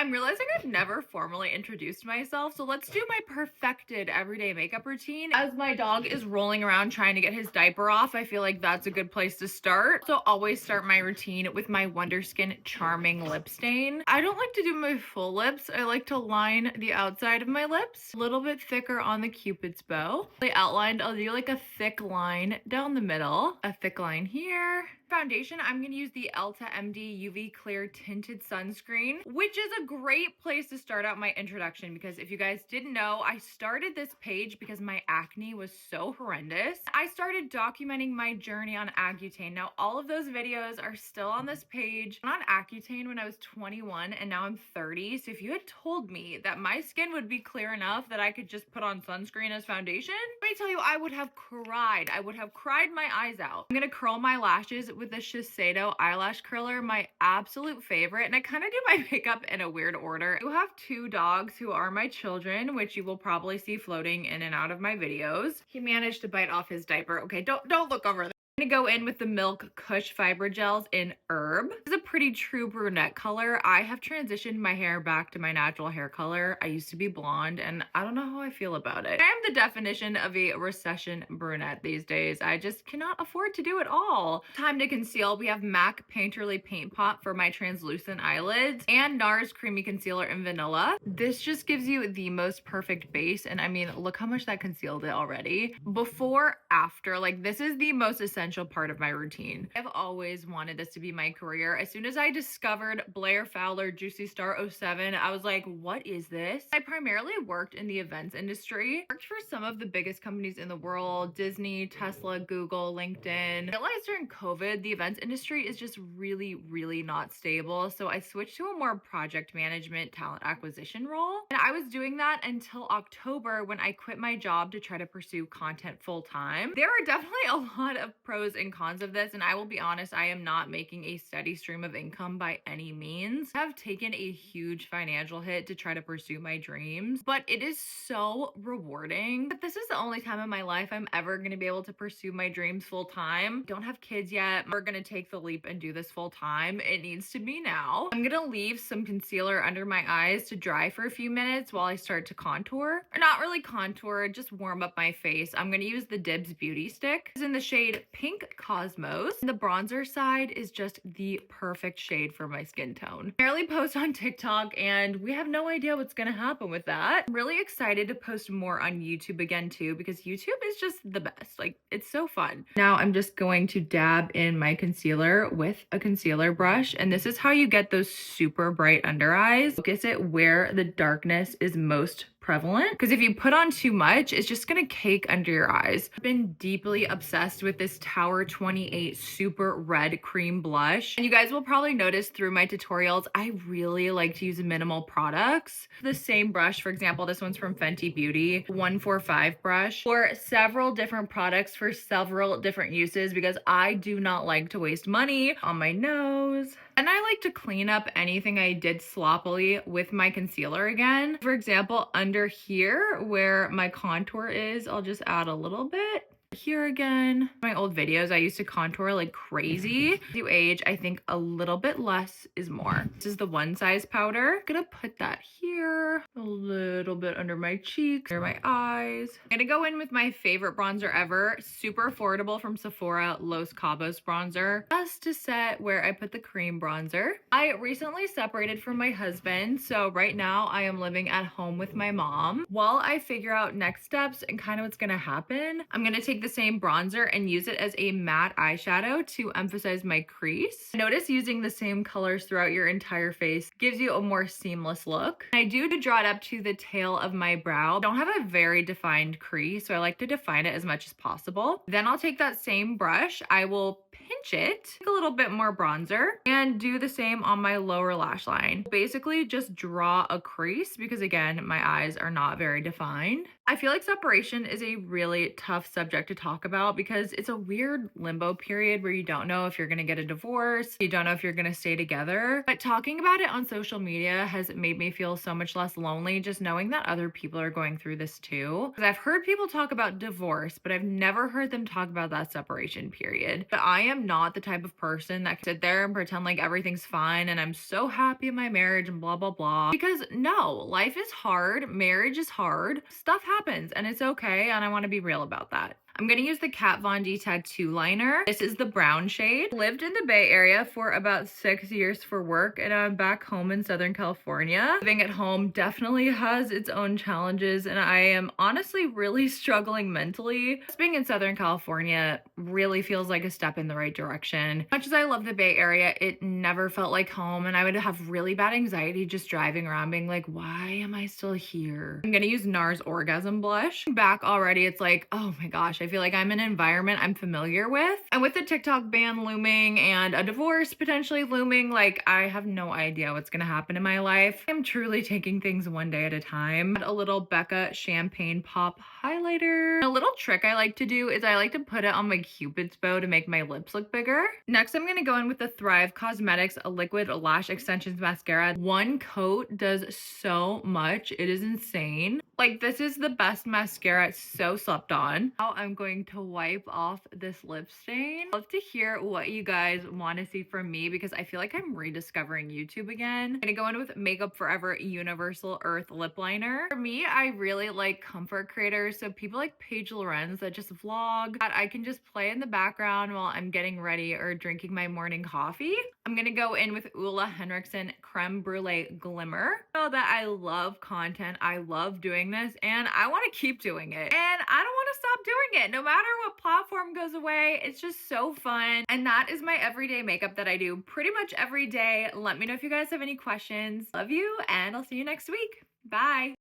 I'm realizing I've never formally introduced myself, so let's do my perfected everyday makeup routine. As my dog is rolling around trying to get his diaper off, I feel like that's a good place to start. So always start my routine with my Wonderskin Charming Lip Stain. I don't like to do my full lips. I like to line the outside of my lips, a little bit thicker on the Cupid's bow. The outlined, I'll do like a thick line down the middle, a thick line here. Foundation, I'm going to use the Elta MD UV Clear Tinted Sunscreen, which is a great place to start out my introduction because if you guys didn't know, I started this page because my acne was so horrendous. I started documenting my journey on Accutane. Now, all of those videos are still on this page. I'm on Accutane when I was 21 and now I'm 30. So if you had told me that my skin would be clear enough that I could just put on sunscreen as foundation, let me tell you, I would have cried. I would have cried my eyes out. I'm going to curl my lashes with the Shiseido eyelash curler, my absolute favorite, and I kind of do my makeup in a weird order. I do have two dogs who are my children, which you will probably see floating in and out of my videos. He managed to bite off his diaper. Okay, don't look over there. I'm gonna go in with the Milk Kush Fiber Gels in Herb. This is a pretty true brunette color. I have transitioned my hair back to my natural hair color. I used to be blonde and I don't know how I feel about it. I am the definition of a recession brunette these days. I just cannot afford to do it all. Time to conceal. We have MAC Painterly Paint Pot for my translucent eyelids and NARS Creamy Concealer in Vanilla. This just gives you the most perfect base, and I mean, look how much that concealed it already. Before, after, like this is the most essential part of my routine. I've always wanted this to be my career. As soon as I discovered Blair Fowler Juicy Star 07, I was like, what is this? I primarily worked in the events industry. Worked for some of the biggest companies in the world, Disney, Tesla, Google, LinkedIn. I realized during COVID, the events industry is just really not stable. So I switched to a more project management, talent acquisition role. And I was doing that until October when I quit my job to try to pursue content full time. There are definitely a lot of pros and cons of this, and I will be honest, I am not making a steady stream of income by any means. I've taken a huge financial hit to try to pursue my dreams, but it is so rewarding. But this is the only time in my life I'm ever going to be able to pursue my dreams full time. Don't have kids yet. We're going to take the leap and do this full time. It needs to be now. I'm going to leave some concealer under my eyes to dry for a few minutes while I start to contour. Or not really contour, just warm up my face. I'm going to use the Dibs Beauty Stick. It's in the shade Pink Cosmos. The bronzer side is just the perfect shade for my skin tone. I rarely post on TikTok and we have no idea what's gonna happen with that. I'm really excited to post more on YouTube again too because YouTube is just the best. Like, it's so fun. Now I'm just going to dab in my concealer with a concealer brush, and this is how you get those super bright under eyes. Focus it where the darkness is most prevalent, because if you put on too much, it's just gonna cake under your eyes. I've been deeply obsessed with this Tower 28 Super Red Cream Blush. And you guys will probably notice through my tutorials, I really like to use minimal products. The same brush, for example, this one's from Fenty Beauty, 145 brush, for several different products for several different uses because I do not like to waste money on my nose. And I like to clean up anything I did sloppily with my concealer again. For example, under here where my contour is, I'll just add a little bit. Here again, my old videos, I used to contour like crazy. As you age, I think a little bit less is more. This is the One Size powder. I'm gonna put that here, a little bit under my cheeks, under my eyes. I'm gonna go in with my favorite bronzer ever, super affordable from Sephora, Los Cabos bronzer, just to set where I put the cream bronzer. I recently separated from my husband, so right now I am living at home with my mom. While I figure out next steps and kind of what's gonna happen, I'm gonna take the same bronzer and use it as a matte eyeshadow to emphasize my crease. Notice using the same colors throughout your entire face gives you a more seamless look. I do to draw it up to the tail of my brow. I don't have a very defined crease, so I like to define it as much as possible. Then I'll take that same brush, I will pinch it, take a little bit more bronzer, and do the same on my lower lash line. Basically just draw a crease because again, my eyes are not very defined. I feel like separation is a really tough subject to talk about because it's a weird limbo period where you don't know if you're going to get a divorce, you don't know if you're going to stay together. But talking about it on social media has made me feel so much less lonely just knowing that other people are going through this too. 'Cause I've heard people talk about divorce, but I've never heard them talk about that separation period. But I am not the type of person that can sit there and pretend like everything's fine and I'm so happy in my marriage and blah, blah, blah. Because no, life is hard, marriage is hard, stuff happens and it's okay. And I want to be real about that. I'm going to use the Kat Von D tattoo liner. This is the brown shade. Lived in the Bay Area for about 6 years for work, and I'm back home in Southern California. Living at home definitely has its own challenges, and I am honestly really struggling mentally. Just being in Southern California really feels like a step in the right direction. Much as I love the Bay Area, it never felt like home, and I would have really bad anxiety just driving around being like, why am I still here? I'm going to use NARS Orgasm Blush. Back already, it's like, oh my gosh, I feel like I'm in an environment I'm familiar with. And with the TikTok ban looming and a divorce potentially looming, like I have no idea what's gonna happen in my life. I'm truly taking things one day at a time. A little Becca Champagne Pop highlighter. A little trick I like to do is I like to put it on my Cupid's bow to make my lips look bigger. Next, I'm gonna go in with the Thrive Cosmetics Liquid Lash Extensions Mascara. One coat does so much. It is insane. Like, this is the best mascara. It's so slept on. Now I'm going to wipe off this lip stain. I'd love to hear what you guys want to see from me because I feel like I'm rediscovering YouTube again. I'm gonna go in with Makeup Forever Universal Earth Lip Liner. For me, I really like comfort creators. So people like Paige Lorenz that just vlog that I can just play in the background while I'm getting ready or drinking my morning coffee. I'm gonna go in with Ula Henriksen Creme Brulee Glimmer. I know that I love content. I love doing this and I want to keep doing it. And I don't want to stop doing it. No matter what platform goes away, it's just so fun. And that is my everyday makeup that I do pretty much every day. Let me know if you guys have any questions. Love you and I'll see you next week. Bye.